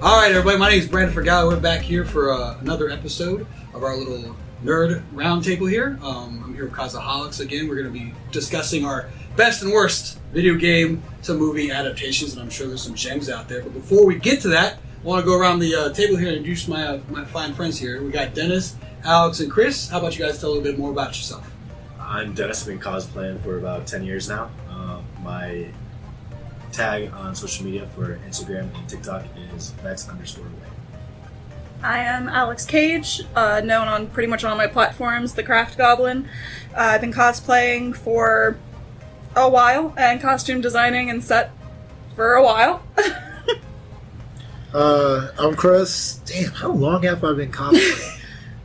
Alright everybody, my name is Brandon Fergala. We're back here for another episode of our little nerd roundtable here. I'm here with Cosaholics again. We're going to be discussing our best and worst video game to movie adaptations, and I'm sure there's some gems out there. But before we get to that, I want to go around the table here and introduce my fine friends here. We got Dennis, Alex, and Chris. How about you guys tell a little bit more about yourself? I'm Dennis. I've been cosplaying for about 10 years now. My tag on social media for Instagram and TikTok is Vex_away. I am Alex Cage, known on pretty much all my platforms, the Craft Goblin. I've been cosplaying for a while and costume designing and set for a while. I'm Chris. Damn, how long have I been cosplaying?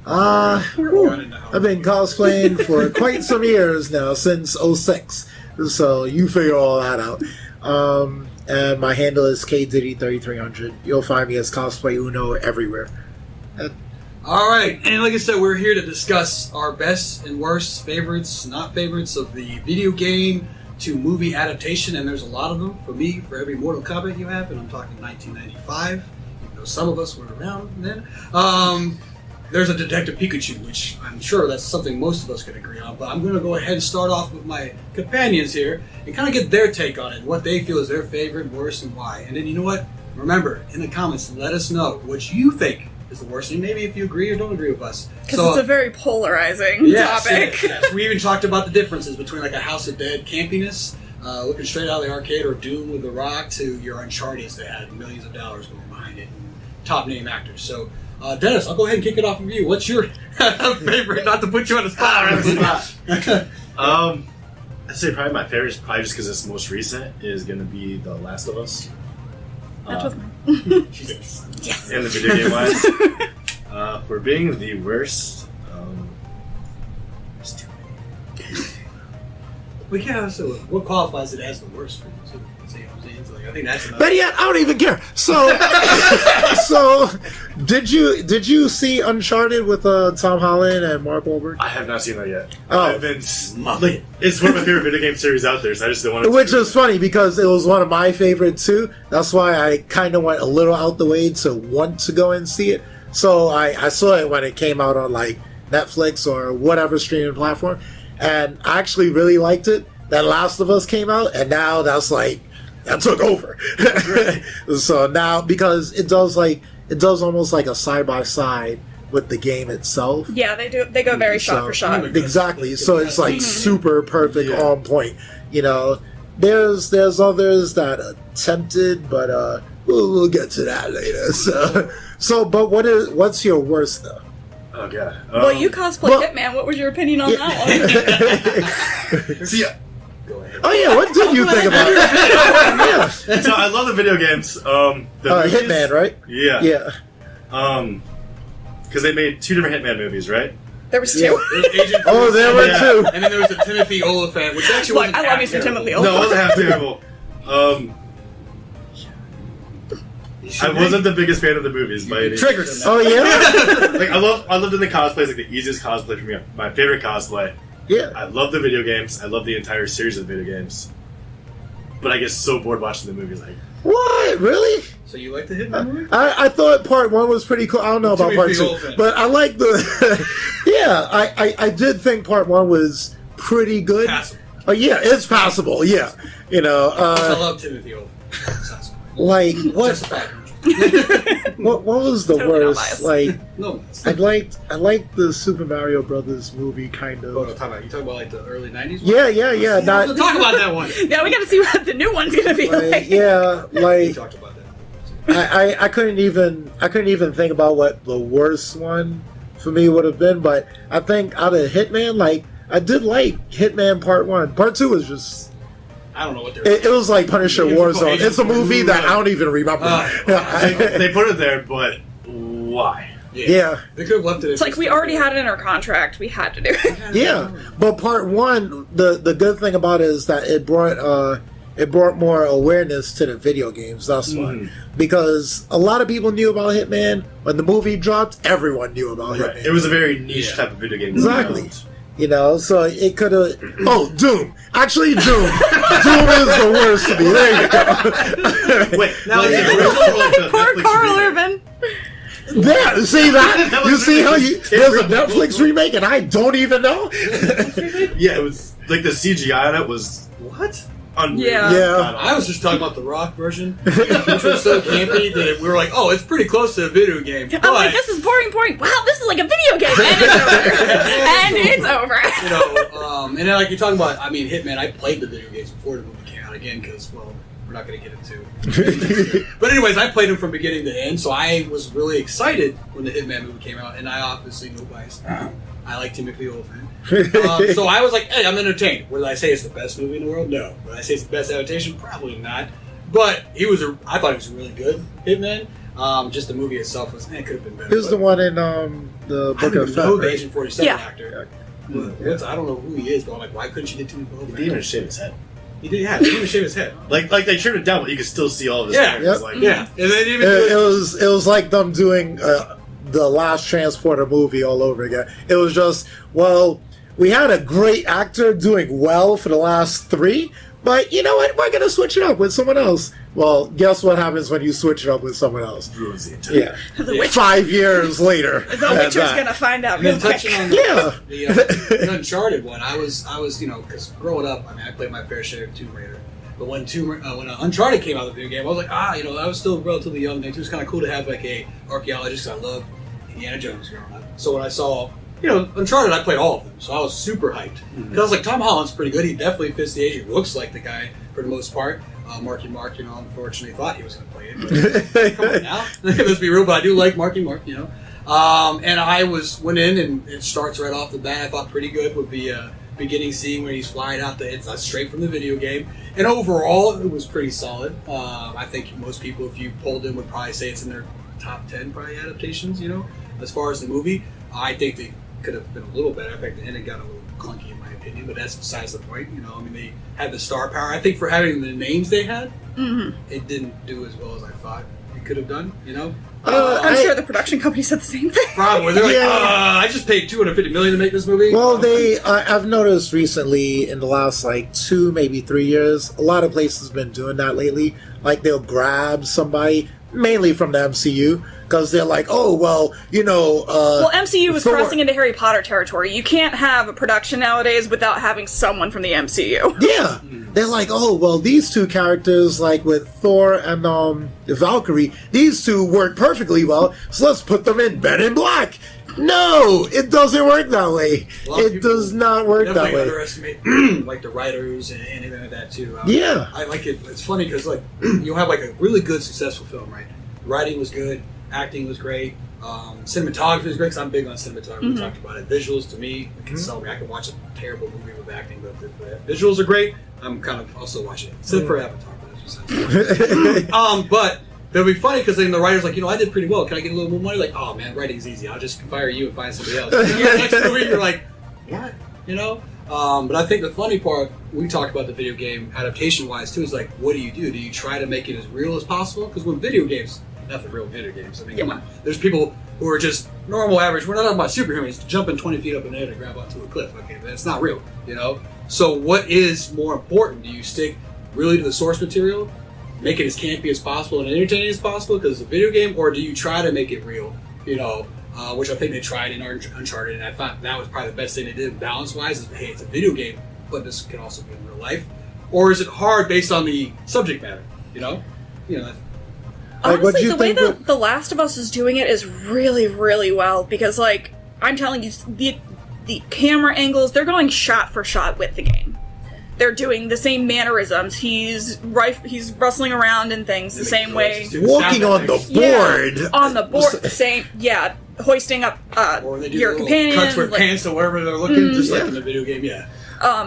I've been cosplaying for quite some years now, since 06. So you figure all that out. And my handle is KDiddy3300. You'll find me as Cosplay Uno everywhere. Alright, and like I said, we're here to discuss our best and worst favorites, not favorites, of the video game to movie adaptation, and there's a lot of them. For me, for every Mortal Kombat you have, and I'm talking 1995, even though some of us weren't around then, there's a Detective Pikachu, which I'm sure that's something most of us could agree on, but I'm going to go ahead and start off with my companions here and kind of get their take on it, what they feel is their favorite, worst, and why. And then, you know what? Remember, in the comments, let us know what you think is the worst, and maybe if you agree or don't agree with us. Because it's a very polarizing topic. Yes. We even talked about the differences between like a House of Dead campiness, looking straight out of the arcade, or Doom with The Rock, to your Uncharted that had millions of dollars going behind it, and top name actors. So, Dennis, I'll go ahead and kick it off with you. What's your favorite? Not to put you on the spot. I'd say probably my favorite, probably just because it's most recent, is going to be The Last of Us. That was mine. Yes. In the video game wise. For being the worst, it's too many. Well, yeah, so what qualifies it as the worst for you? So, you know what I'm saying? So, like, I think that's enough. But yet, I don't even care. So, so did you see Uncharted with Tom Holland and Mark Wahlberg? I have not seen that yet. Oh. I've been like, it's one of my favorite video game series out there, so I just don't want to. Which is funny because it was one of my favorites too. That's why I kind of went a little out the way to want to go and see it. So I saw it when it came out on like Netflix or whatever streaming platform, and I actually really liked it. That Last of Us came out, and now that took over. So now, because it does almost like a side by side with the game itself. Yeah, they do. They go very shot for shot. Exactly. So it's like super perfect, on point. You know, there's others that attempted, but we'll get to that later. So but what's your worst though? Oh god. Well, you cosplay Hitman. What was your opinion on that one? See, oh yeah, what did you think about it? So I love the video games. The movies, Hitman, right? Yeah. Yeah. Because they made two different Hitman movies, right? There was two. There was Agent Oh, there were two. And then there was the Timothy Oliphant, which actually wasn't I love me some Timothy No, it Oliphant. wasn't half terrible. I wasn't the biggest fan of the movies by any triggered means. him. Oh yeah. Like I loved in the cosplays, like the easiest cosplay for me, my favorite cosplay. Yeah. I love the video games. I love the entire series of video games. But I get so bored watching the movies. Like, What? Really? So you like the Hitman movie? I thought part one was pretty cool. I don't know about part Timothy two, Oliphant. but I like the. Yeah, I did think part one was pretty good. Passable. Oh yeah, it's passable. Yeah, you know. I love Timothy Oliphant. Like what? Just a fact. What was the Totally not worst? biased. Like No. I liked the Super Mario Brothers movie kind Oh, of. you talking about like the early 90s? Yeah. Not Let's talk about that one. Now we got to see what the new one's gonna be like. yeah, We like talked about that. I couldn't even think about what the worst one for me would have been, but I think out of Hitman, like I did like Hitman Part 1. Part 2 was just I don't know what they're. it was like Punisher Yeah, Warzone. It's a movie that I don't even remember. they put it there, but why? Yeah. They could have left it. It's like we already had it in our contract. We had to do it. Yeah, but Part 1, the good thing about it is that it brought more awareness to the video games. That's why, because a lot of people knew about Hitman when the movie dropped. Everyone knew about Hitman. It was a very niche type of video game. Exactly. You know, so it could have. Oh, Doom! Actually, Doom. Doom is the worst to me. There you go. Wait, now is it original or like the Poor Netflix Carl remake? Urban. There, see that? That You was see how really there's a terrible. Netflix remake and I don't even know? Yeah, it was like the CGI on it was What? unreal. Yeah. Yeah. I was just talking about the Rock version, which was so campy that we were like, "Oh, it's pretty close to a video game." But, I'm like, this is boring. Wow, this is like a video game, and it's over. you know, and then like you're talking about, I mean, Hitman. I played the video games before the movie came out again because, well, we're not going to get into. But anyways, I played them from beginning to end, so I was really excited when the Hitman movie came out, and I obviously no bias. I like Timothy Olyphant. So I was like, hey, I'm entertained. Would I say it's the best movie in the world? No. Would I say it's the best adaptation? Probably not. But I thought it was a really good Hitman. Just the movie itself was, it could have been better. He was the one in the I Book don't of even Fett, know the right? Agent 47 Yeah. actor. I don't know who he is, but I'm like, why couldn't you get Timothy He Olyphant? didn't even shave his head. He did, yeah. He didn't even shave his head. Like they trimmed it down, but you could still see all of his Yeah. hair. It was Yep. like, Yeah. And they didn't even It was like them doing the last Transporter movie all over again. It was just, well, we had a great actor doing well for the last 3, but you know what? We're going to switch it up with someone else. Well, guess what happens when you switch it up with someone else? ruins the entire. Yeah. The Witcher, 5 years later. the at Witcher's that. gonna find out And then real quick. touching on Yeah. the Uncharted one, I was, you know, because growing up, I mean, I played my fair share of Tomb Raider. But when Uncharted came out of the video game, I was like, you know, I was still relatively young. It was kind of cool to have like a archaeologist. I loved Indiana Jones growing up. So when I saw, you know, Uncharted, I played all of them. So I was super hyped. Because I was like, Tom Holland's pretty good. He definitely fits the age. He looks like the guy for the most part. Marky Mark, you know, unfortunately thought he was going to play it. But come on now. Let's be real, but I do like Marky Mark, you know. And I went in, and it starts right off the bat. I thought pretty good with the beginning scene where he's flying out. It's straight from the video game. And overall, it was pretty solid. I think most people, if you polled them, would probably say it's in their top 10 probably adaptations, you know, as far as the movie. I think they could have been a little better. In fact, the ending got a little clunky in my opinion, but that's besides the point. You know, I mean, they had the star power. I think for having the names they had, it didn't do as well as I thought it could have done, you know? I'm sure the production company said the same thing. Probably. They're like, Yeah. I just paid $250 million to make this movie. Well, I've noticed recently in the last like 2, maybe 3 years, a lot of places have been doing that lately. Like they'll grab somebody, mainly from the MCU, because they're like, oh, well, you know. Well, MCU was Thor- crossing into Harry Potter territory. You can't have a production nowadays without having someone from the MCU. Yeah. They're like, oh, well, these 2 characters, like with Thor and Valkyrie, these 2 work perfectly well, so let's put them in Men in Black. No, it doesn't work that way. A lot of It people does not work that definitely way. underestimate like the writers and anything like that too. Yeah. I like it. It's funny because like you'll have like a really good successful film, right? Writing was good, acting was great, cinematography was great. Because I'm big on cinematography. We talked about it. Visuals to me can sell me. I can watch a terrible movie with acting, but if the visuals are great, I'm kind of also watching it. Except for Avatar, but that's besides. But it'll be funny because then the writer's like, you know, I did pretty well. Can I get a little more money? Like, oh man, writing's easy. I'll just fire you and find somebody else. The next movie, you're like, what? You know? But I think the funny part, we talked about the video game adaptation-wise too, is like, what do? Do you try to make it as real as possible? Because when video games, nothing real video games. I mean, come on. There's people who are just normal, average. We're not talking about superhumans jumping 20 feet up in the air to grab onto a cliff. Okay, that's not real, you know? So what is more important? Do you stick really to the source material, make it as campy as possible and entertaining as possible because it's a video game, or do you try to make it real, you know? Which I think they tried in Uncharted, and I thought that was probably the best thing they did balance-wise is, hey, it's a video game, but this can also be in real life. Or is it hard based on the subject matter, you know? That's, Like, what'd Honestly, you the way think that The Last of Us is doing it is really, really well because, like, I'm telling you, the camera angles, they're going shot for shot with the game. They're doing the same mannerisms. He's rustling around and things the same way. Walking on the board. Yeah, on the board. Same, yeah. Hoisting up or they do your little companions. cuts with like- pants or wherever they're looking, just like in the video game,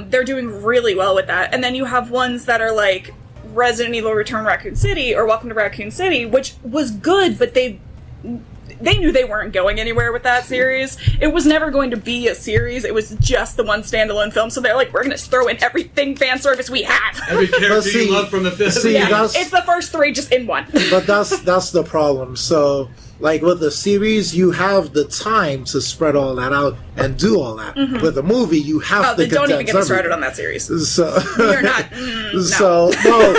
they're doing really well with that. And then you have ones that are like Resident Evil Return Raccoon City or Welcome to Raccoon City, which was good, but they knew they weren't going anywhere with that series. It was never going to be a series. It was just the one standalone film. So they're like, we're going to throw in everything fan service we have. Every character see- you love from the film. see, Yeah, that's- it's the first 3 just in one. But that's the problem. So like with a series, you have the time to spread all that out and do all that. With a movie, you have to then don't even condense get me started everything. on that series. So You're not. No. So no,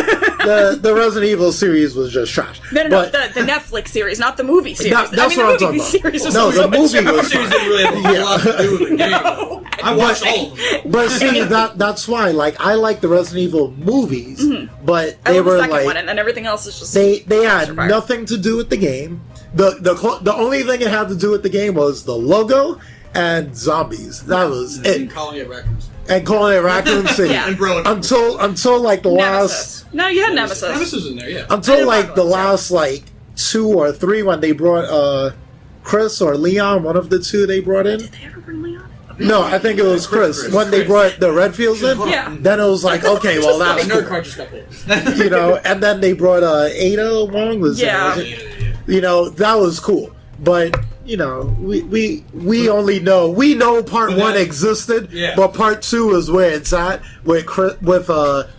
the Resident Evil series was just trash. No, But the Netflix series, not the movie series. that's I mean, what I'm the movie talking about. series was No, so the much movie better. was series didn't really have a whole lot to do with the game. No. I watched all of them. But see, that's why, like, I like the Resident Evil movies, but I they love the were second like one, and then everything else is just they had fire. nothing to do with the game. The only thing it had to do with the game was the logo and zombies. That was And it. calling it raccoons. And calling it Raccoon City Yeah. Umbrella. until like the last Nemesis. No, you had Nemesis. Nemesis was in there, yeah. until like the Apocalypse, yeah. last like 2 or 3 when they brought Chris or Leon, one of the two they brought in. Did they ever bring Leon? No, I think it was Chris. Chris. When they brought the Redfields in, Yeah. then it was like, okay, well that's The nerd cool. card just got pulled. You know, and then they brought Ada Wong was Yeah. was it? You know, that was cool. But you know, we only know part But 1 that- existed, Yeah. but part 2 is where it's at with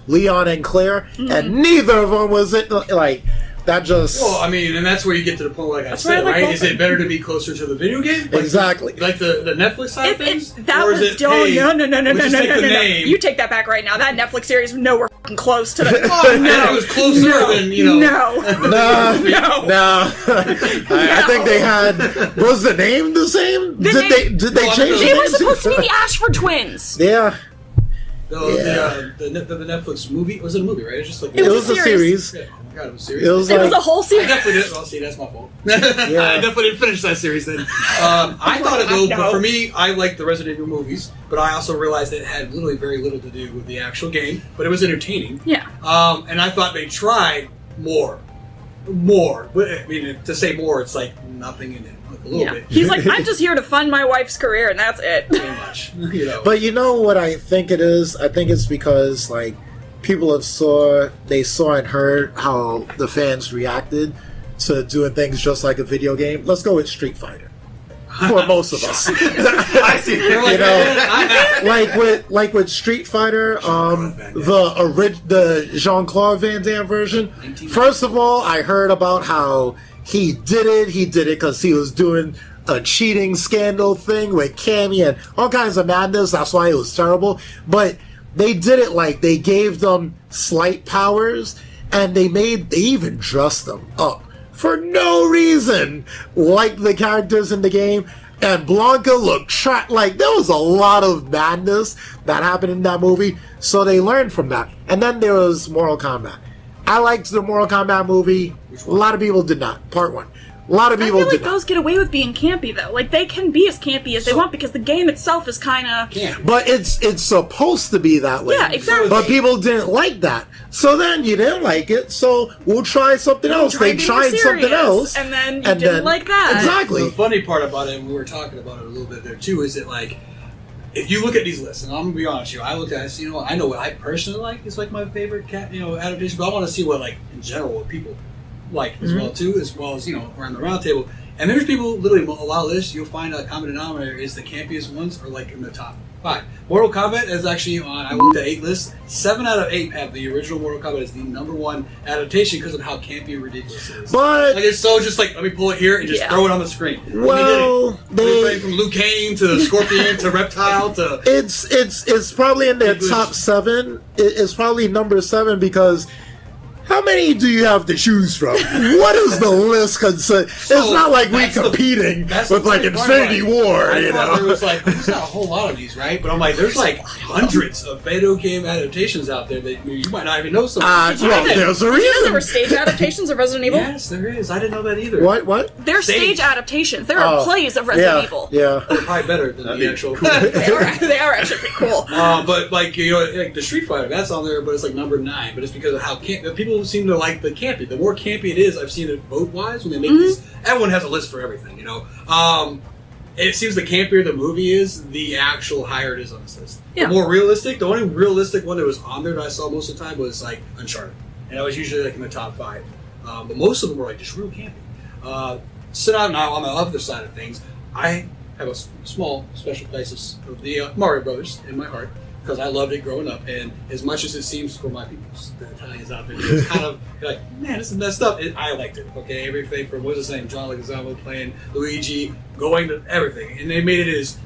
Leon and Claire, and neither of them was it. Like that just Well, I mean, and that's where you get to the point, like I why said, I like right? both Is of it better to be closer to the video game? Like, exactly. Like the Netflix side of If things? that Or is was it, still hey, no. we just take the name. You take that back right now. That Netflix series nowhere fucking close to the. Oh, no. It was closer than, you know. No. No. I think they had. Was the name the same? Did they Well, I change mean, the They were name? supposed to be the Ashford twins. Yeah, The Netflix movie? Was it a movie, right? It's just like It it was was a a series. series. Yeah, oh my God, it was serious. It was It like was a whole I series. definitely didn't. Well, see, that's my fault. I definitely didn't finish that series then. I thought it though, No. but for me, I liked the Resident Evil movies, but I also realized it had literally very little to do with the actual game, but it was entertaining. Yeah. And I thought they tried more. But, I mean, to say more, it's like nothing in it, like a little Yeah. bit. He's like, I'm just here to fund my wife's career, and that's it. Pretty much, you know. But you know what I think it is? I think it's because like people saw and heard how the fans reacted to doing things just like a video game. Let's go with Street Fighter. For most of us. I see. They're like, You know, man, like with Street Fighter, the Jean-Claude Van Damme version. First of all, I heard about how he did it. He did it because he was doing a cheating scandal thing with Cammy and all kinds of madness. That's why it was terrible. But they did it like they gave them slight powers, and they even dressed them up for no reason, like the characters in the game. And Blanca looked like there was a lot of madness that happened in that movie, so they learned from that. And then there was Mortal Kombat. I liked the Mortal Kombat movie. A lot of people did not. Part 1. A lot of I people feel like did not. those get away with being campy though. Like they can be as campy as they want because the game itself is kind of. But it's supposed to be that way. Yeah, exactly. But people didn't like that. So then you didn't like it, so we'll try something else. Try They to be tried more something serious, else. and then you didn't like that. Exactly. The funny part about it, and we were talking about it a little bit there too, is that like, if you look at these lists, and I'm gonna be honest with you, I look at it, you know, I know what I personally like is like my favorite adaptation, but I want to see what like in general what people like as well too, as well as around the round table. And there's people literally a lot of lists. You'll find a common denominator is the campiest ones are like in the top 5. Mortal Kombat is actually on. I looked at 8 lists. 7 out of 8 have the original Mortal Kombat as the #1 adaptation because of how campy and ridiculous it is. But Like it's so just like let me pull it here and just throw it on the screen. well, Everybody from Liu Kang to Scorpion to Reptile to it's probably in their English. top 7. It's probably number 7 because how many do you have to choose from? What is the list concern? It's not like we're competing with like Infinity War, I you thought there know. was like there's not a whole lot of these, right? But I'm like, there's like hundreds of video game adaptations out there that you might not even know some. Well, there's a You know there were reason. stage adaptations of Resident Evil? Yes, there is. I didn't know that either. What? They're stage Stage. adaptations. There are Oh, plays of Resident Yeah, Evil. yeah. They're probably better than the actual. They are actually pretty cool. But like like the Street Fighter, that's on there, but it's like number 9. But it's because of how people seem to like the campy. The more campy it is, I've seen it vote wise when they make these. Everyone has a list for everything, It seems the campier the movie is, the actual higher it is on this list. Yeah. The more realistic, the only realistic one that was on there that I saw most of the time was like Uncharted, and that was usually like in the top 5. But most of them were like just real campy. Sit out now on the other side of things. I have a small special place of the Mario Brothers in my heart. because I loved it growing up. And as much as it seems for my people, the Italians out there, it's kind of like, man, this is messed up. I liked it. Okay, everything from what's his name, John Leguizamo playing Luigi, going to everything, and they made it as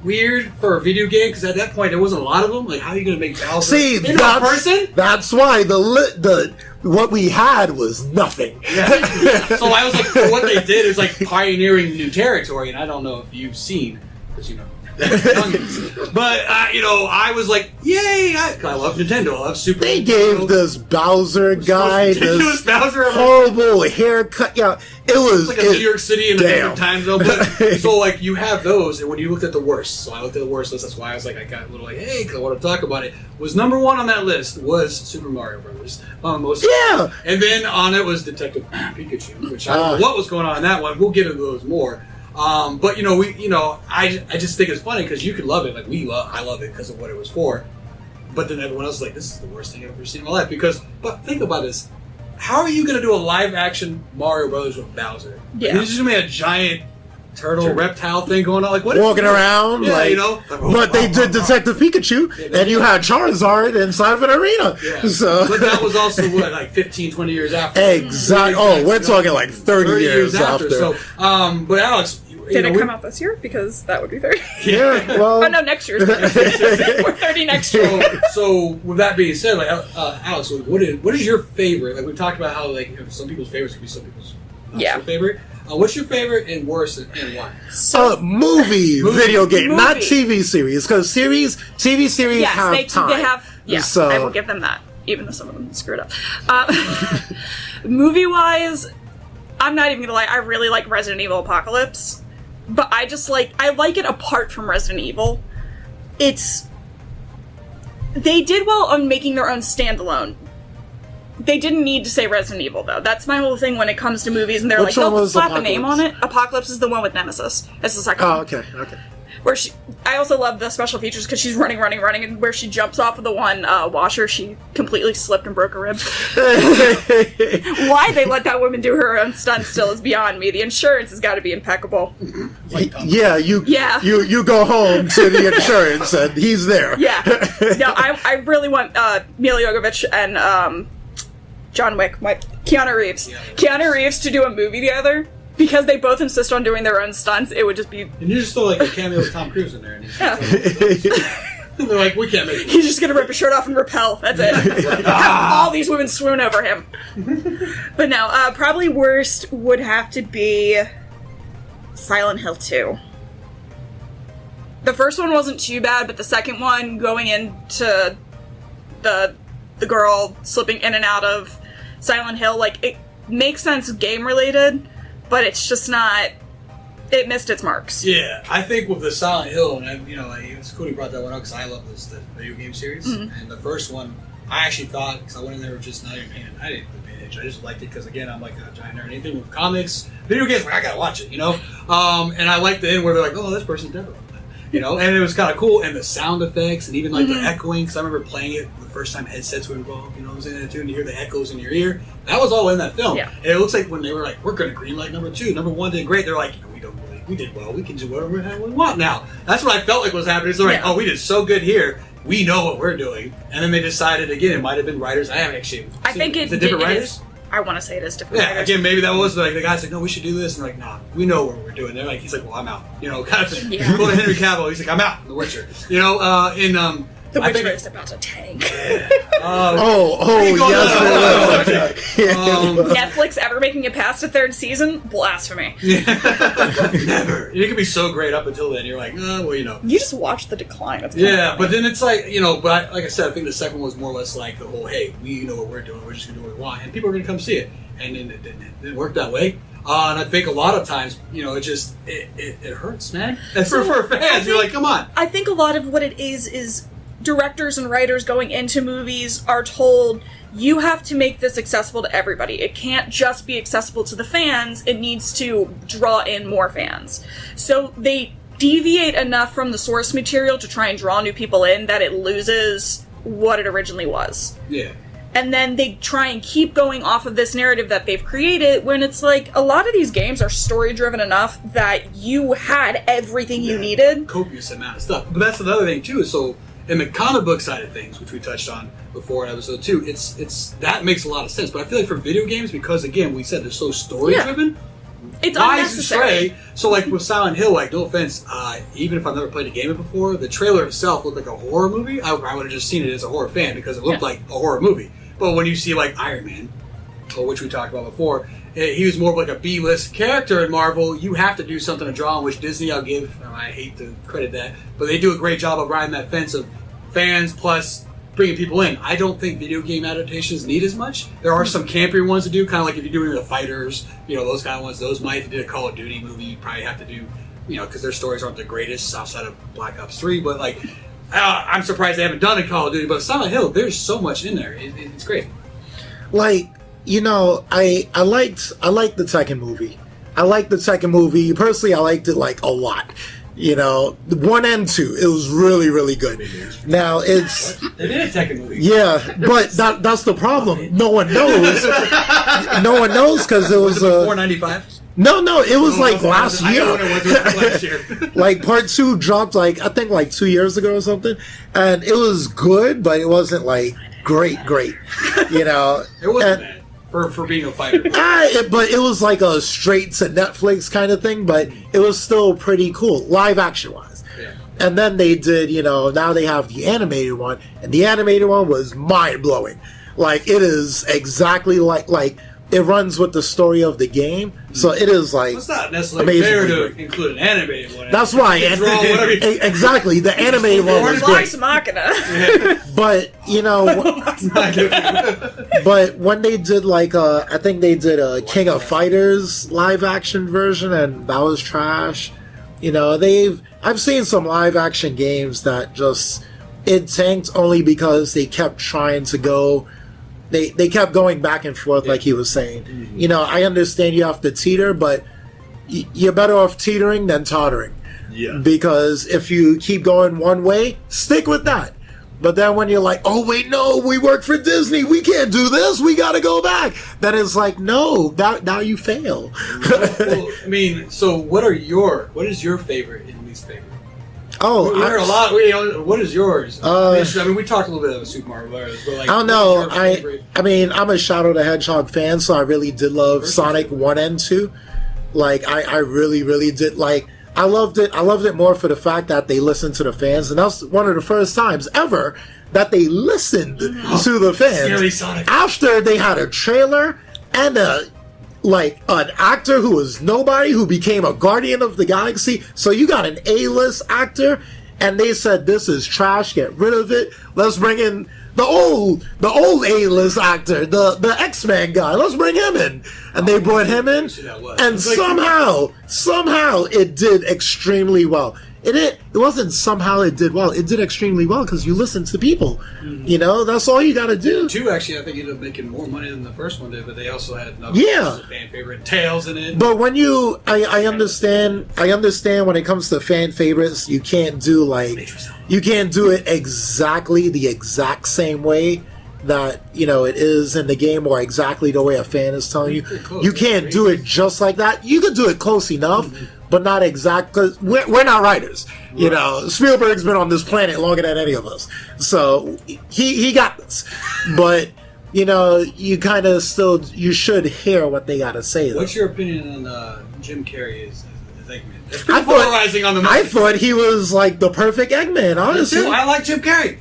weird for a video game because at that point there wasn't a lot of them. Like, how are you going to make Bowser into a person? That's why the what we had was nothing. Yeah. So I was like, for what they did is like pioneering new territory, and I don't know if you've seen, because but I was like, yay! I love Nintendo. I love Super. They Nintendo. gave this Bowser guy this Bowser horrible haircut. Yeah, it was like a New York City in a different time zone. But so like you have those, and when you looked at the worst, so I looked at the worst list. That's why I was like, I got a little like, hey, because I want to talk about it. Was number one on that list was Super Mario Brothers. And then on it was Detective Pikachu, which I don't know what was going on in that one. We'll get into those more. But I just think it's funny because you could love it, like I love it because of what it was for. But then everyone else is like, this is the worst thing I've ever seen in my life. But think about this: how are you going to do a live action Mario Brothers with Bowser? Yeah, there's just gonna be a giant turtle reptile thing going on, like what? Walking around, But they did Detective Pikachu, and you had Charizard inside of an arena. Yeah. So, but that was also like 15, 20 years after. Exactly. Oh, we're talking like 30 years after. So, but Alex. Did it come out this year? Because that would be 30. Yeah, well... Oh, no, next year's 30. We're 30 next year. So, with that being said, like, Alex, what is your favorite? Like, we've talked about how, like, some people's favorites could be some people's not so favorite. What's your favorite and worst, and why? Movie, video game, not TV series, because TV series have time. So I will give them that, even though some of them screwed up. Movie-wise, I'm not even gonna lie, I really like Resident Evil Apocalypse. But I like it apart from Resident Evil. They did well on making their own standalone. They didn't need to say Resident Evil, though. That's my whole thing when it comes to movies, and they're like, they'll slap a name on it. Apocalypse is the one with Nemesis. That's the second one. Oh, okay. Where I also love the special features because she's running, and where she jumps off of the one washer, she completely slipped and broke her ribs. Why they let that woman do her own stunts still is beyond me. The insurance has got to be impeccable. You go home to the insurance and he's there. Yeah. No, I really want Mila Jovovich and John Wick, Keanu Reeves to do a movie together. Because they both insist on doing their own stunts, it would just be... And you just throw like a cameo with Tom Cruise in there. And they're like, we can't make it. He's just going to rip his shirt off and repel. That's it. Have all these women swoon over him. But no, probably worst would have to be Silent Hill 2. The first one wasn't too bad, but the second one, going into the girl slipping in and out of Silent Hill, like, it makes sense game-related, but it's just not... It missed its marks. Yeah, I think with the Silent Hill, and it's cool you brought that one up because I love the video game series. Mm-hmm. And the first one, I actually thought, because I went in there just not even paying attention. I just liked it because, again, I'm like a giant nerd. Anything with comics, video games, I gotta watch it, And I liked the end where they're like, oh, this person's dead. And it was kind of cool. And the sound effects and even like the echoing, because I remember playing it the first time headsets were involved, what I'm saying, and you hear the echoes in your ear. That was all in that film. Yeah. And it looks like when they were like, we're going to greenlight number 2. Number 1 did great. They're like, we did well. We can do whatever we want now. That's what I felt like was happening. So they're like, oh, we did so good here. We know what we're doing. And then they decided, again, it might have been writers. I haven't actually seen. I think it's different writers. I want to say it is different. Yeah, again, maybe that was like the guy's like, no, we should do this, and they're like, nah, we know what we're doing. They're like, he's like, well, I'm out, kind of thing. Yeah. Go to Henry Cavill, he's like, I'm out. The Witcher, The Witcher is about to tank. Yeah. Netflix ever making it past a 3rd season? Blasphemy. Never. It could be so great up until then. You're like, You just watch the decline. But then it's like, but like I said, I think the second one was more or less like the whole, hey, we know what we're doing. We're just going to do what we want. And people are going to come see it. And then it didn't work that way. And I think a lot of times, it hurts, man. And for fans, you're like, come on. I think a lot of what it is directors and writers going into movies are told, you have to make this accessible to everybody. It can't just be accessible to the fans. It needs to draw in more fans. So they deviate enough from the source material to try and draw new people in that it loses what it originally was. Yeah. And then they try and keep going off of this narrative that they've created when it's like, a lot of these games are story-driven enough that you had everything you needed. Copious amount of stuff. But that's another thing, too. So, in the comic book side of things, which we touched on before in episode 2, it's that makes a lot of sense. But I feel like for video games, because again, we said they're so story driven. It's why unnecessary. stray? So like with Silent Hill, like no offense, even if I've never played a game before, the trailer itself looked like a horror movie. I would have just seen it as a horror fan because it looked like a horror movie. But when you see like Iron Man, or which we talked about before, he was more of like a B-list character in Marvel. You have to do something to draw on, which Disney, I'll give, I hate to credit that, but they do a great job of riding that fence of fans plus bringing people in. I don't think video game adaptations need as much. There are some campier ones to do, kind of like if you're doing the Fighters, those kind of ones. Those might, if you did a Call of Duty movie, you'd probably have to do, because their stories aren't the greatest outside of Black Ops 3, but like, I'm surprised they haven't done a Call of Duty, but Silent Hill, there's so much in there. It's great. Like, I liked the Tekken movie. I liked the Tekken movie. Personally, I liked it like a lot. 1 and 2, it was really, really good. Now it's they did a Tekken movie. Yeah, but that's the problem. No one knows. No one knows because it was 495. No, it was like last year. I know when it was last year. Like part 2 dropped I think like 2 years ago or something, and it was good, but it wasn't like great. It wasn't bad for being a fighter. But it was like a straight to Netflix kind of thing, but it was still pretty cool, live action wise. Yeah. And then they did, now they have the animated one, and the animated one was mind blowing. Like it is exactly like it runs with the story of the game, so it is like it's not necessarily fair to include an animated one. That's why, exactly, the animated one was great. But but when they did I think they did a King of Fighters live action version, and that was trash. I've seen some live action games that just it tanked only because they kept trying to go. They kept going back and forth, like he was saying. Mm-hmm. I understand you have to teeter, but you're better off teetering than tottering. Yeah. Because if you keep going one way, stick with that. But then when you're like, oh wait, no, we work for Disney, we can't do this, we gotta go back. Then it's like, no, now you fail. Well, so what is your favorite and least favorite? Oh, we heard a lot. What is yours? We talked a little bit about Super Mario Bros. But I don't know. I'm a Shadow the Hedgehog fan, so I really did love Sonic 1 and 2. Like, I really, really did. Like, I loved it. I loved it more for the fact that they listened to the fans, and that's one of the first times ever that they listened to the fans. After they had a trailer and an actor who was nobody who became a Guardian of the Galaxy. So you got an A-list actor, and they said this is trash, get rid of it. Let's bring in the old A-list actor, the X-Men guy. Let's bring him in. And they brought him in, and somehow it did extremely well. It wasn't somehow it did well. It did extremely well because you listened to people. Mm-hmm. That's all you got to do. 2 actually, I think ended up making more money than the first one did, but they also had another fan favorite Tails in it. But when I understand when it comes to fan favorites, you can't do it exactly the exact same way that it is in the game, or exactly the way a fan is telling you. You can't do it just like that. You could do it close enough. Mm-hmm. But not exact, because we're not writers. Right. Spielberg's been on this planet longer than any of us, so he got this. But you kind of you should hear what they got to say. Though. What's your opinion on Jim Carrey as Eggman? It's pretty polarizing on the movie. I thought he was like the perfect Eggman. Honestly, me too. I like Jim Carrey.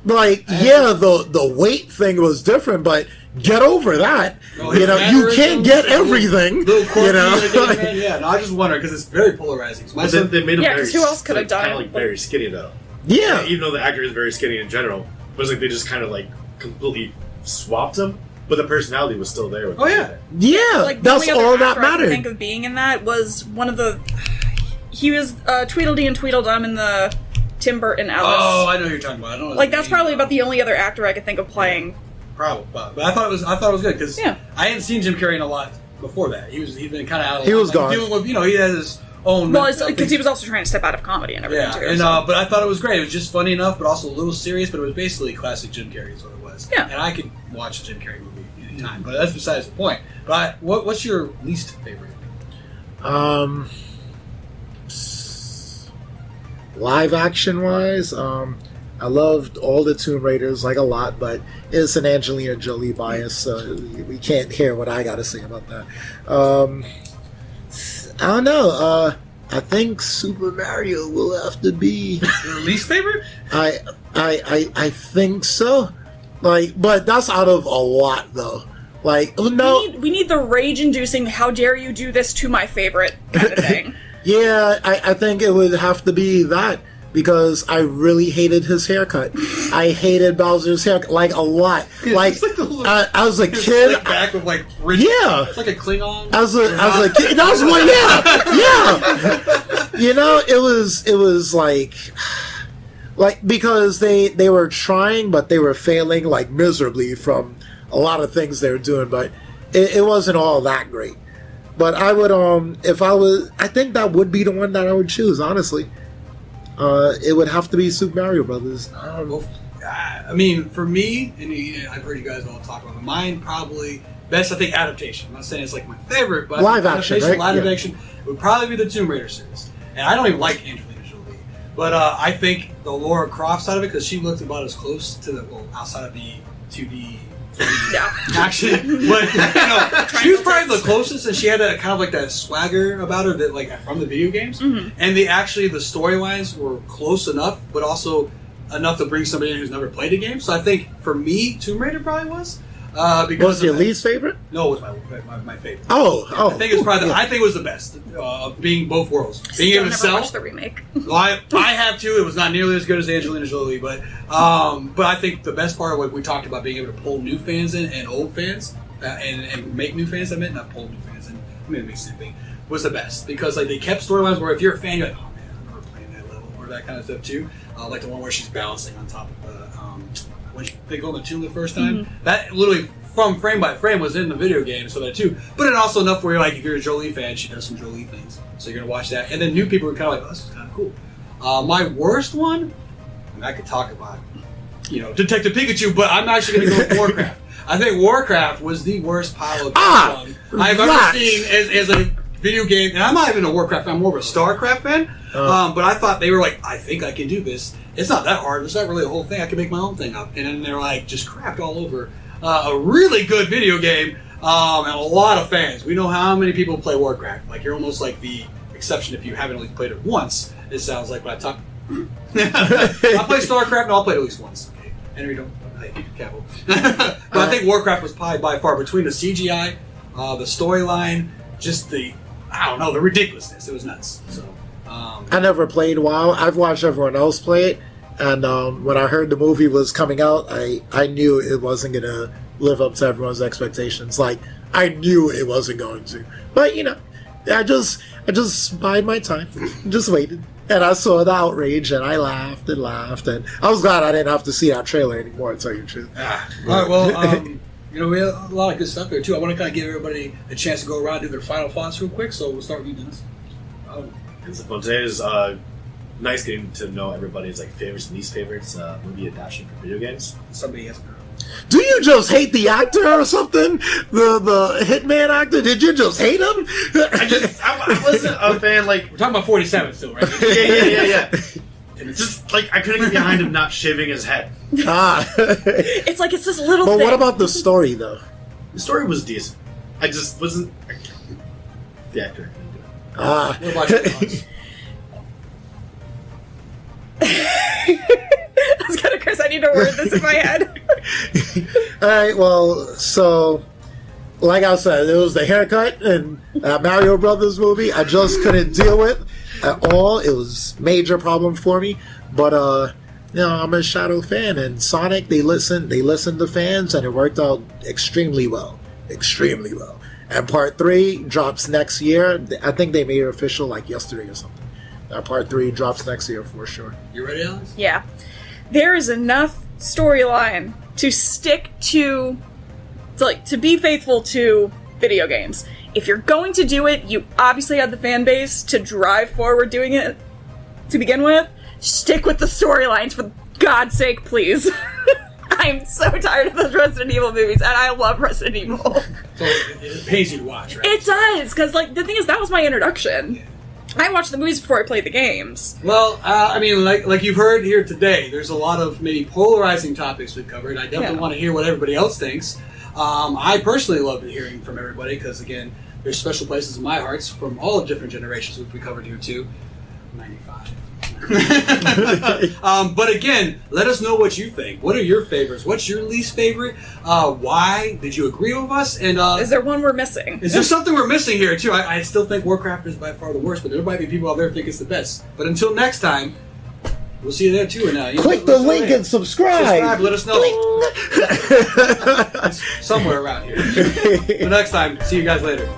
The weight thing was different, but. Get over that. You can't get everything. I just wonder because it's very polarizing. They made him very, who else could have done it? Very skinny though. Yeah. Even though the actor is very skinny in general, but it's like they just kind of completely swapped him, but the personality was still there. Yeah. That's all that mattered. I think of being in that was one of the. He was Tweedledee and Tweedledum in the Tim Burton Alice. Oh, I know who you're talking about. I don't know that's probably about the only other actor I could think of playing. Probably, but I thought it was good because I hadn't seen Jim Carrey in a lot before that. He'd been kind of out of. He was gone. Dealing with, he had his own. Well, because he was also trying to step out of comedy and everything too. But I thought it was great. It was just funny enough, but also a little serious. But it was basically classic Jim Carrey is what it was. Yeah, and I could watch a Jim Carrey movie anytime. But that's besides the point. But what's your least favorite? Live action wise, I loved all the Tomb Raiders, like a lot, but it's an Angelina Jolie bias, so we can't hear what I gotta say about that. I don't know. I think Super Mario will have to be Your least favorite? I think so. Like, but that's out of a lot though. Like, no, We need the rage-inducing, how dare you do this to my favorite kind of thing. yeah, I think it would have to be that because I really hated his haircut. I hated Bowser's haircut like a lot. Like, It's like the little- I was a his kid. slick back with like rich, Yeah. it's like a Klingon. As a kid, that was one. Yeah. You know, it was like because they were trying, but they were failing like miserably from a lot of things they were doing. But it wasn't all that great. But I would I think that would be the one that I would choose. Honestly, it would have to be Super Mario Brothers. Well, I mean, for me, and I've heard you guys all talk about it, mine probably best. I think adaptation. I'm not saying it's like my favorite, but Live action, adaptation, right? live Yeah. action would probably be the Tomb Raider series. And I don't even like Angelina Jolie, but I think the Lara Croft side of it, because she looked about as close to the outside of the 2D Yeah. action, but she was probably the closest, and she had a kind of like that swagger about her that like from the video games, and the storylines were close enough, but also enough to bring somebody in who's never played a game. So I think for me, Tomb Raider probably was because Was your of- least favorite? No, it was my favorite. Oh. I think it's probably yeah. I think it was the best of being both worlds, being Still able to never sell. watched the remake. Well, I have too. It was not nearly as good as Angelina Jolie, but I think the best part of what we talked about, being able to pull new fans in and old fans, and make new fans. I meant not pull new fans in. I mean, it makes the same thing. Was the best because like they kept storylines where if you're a fan, you're like, oh man, I'm never playing that level or that kind of stuff too. Like the one where she's balancing on top of the when they go in the tomb the first time. That literally from frame by frame was in the video game, so that too. But it also enough where you're like, if you're a Jolie fan, she does some Jolie things, so you're gonna watch that. And then new people are kind of like, oh, this is kind of cool. My worst one, and I could talk about, Detective Pikachu, but I'm actually gonna go with Warcraft. I think Warcraft was the worst pile of I've ever seen as a video game, and I'm not even a Warcraft fan, I'm more of a StarCraft fan. But I thought they were like, I think I can do this. It's not that hard. It's not really a whole thing. I can make my own thing up. And then they're like, just crapped all over a really good video game and a lot of fans. We know how many people play Warcraft. Like you're almost like the exception if you haven't at least played it once. It sounds like when I talk. I play StarCraft and I'll play it at least once. Okay. Henry, don't. Hey, be careful. But I think Warcraft was probably by far between the CGI, the storyline, just the ridiculousness. It was nuts. So. I never played WoW. I've watched everyone else play it, and when I heard the movie was coming out, I knew it wasn't going to live up to everyone's expectations. Like, I knew it wasn't going to. But, I just bided my time, just waited. And I saw the outrage, and I laughed, and I was glad I didn't have to see that trailer anymore, to tell you the truth. All right, well, we have a lot of good stuff there, too. I want to kind of give everybody a chance to go around and do their final thoughts real quick, so we'll start with you, Dennis. It's fun. Today is nice getting to know everybody's favorites and least favorites movie adaptation for video games. Somebody has Do you just hate the actor or something? The Hitman actor? Did you just hate him? I wasn't a fan. We're talking about 47 still, right? Yeah. And it's just I couldn't get behind him not shaving his head. It's like it's this little But thing. what about the story, though? The story was decent. I just wasn't the actor. What about your thoughts? I was gonna, Chris, I need to word this in my head. Alright, well, so, like I said, it was the haircut and Mario Brothers movie I just couldn't deal with at all. It was a major problem for me. But, I'm a Shadow fan, and Sonic, they listened to fans, and it worked out extremely well. Extremely well. And part 3 drops next year. I think they made it official yesterday or something. Part 3 drops next year for sure. You ready, Alex? Yeah. There is enough storyline to stick to be faithful to video games. If you're going to do it, you obviously have the fan base to drive forward doing it to begin with. Stick with the storylines, for God's sake, please. I'm so tired of those Resident Evil movies, and I love Resident Evil. So it pays you to watch, right? It does, because the thing is, that was my introduction I watch the movies before I play the games. Well, I mean, like you've heard here today, there's a lot of maybe polarizing topics we've covered. I definitely want to hear what everybody else thinks. I personally love hearing from everybody because, again, there's special places in my hearts from all different generations, which we covered here too. 95. But again, let us know what you think. What are your favorites? What's your least favorite? Why did you agree with us? And Is there one we're missing? is there something we're missing here too? I still think Warcraft is by far the worst, but there might be people out there who think it's the best. But until next time, we'll see you there too. And Click the link and subscribe. Let us know. It's somewhere around here. But next time, see you guys later.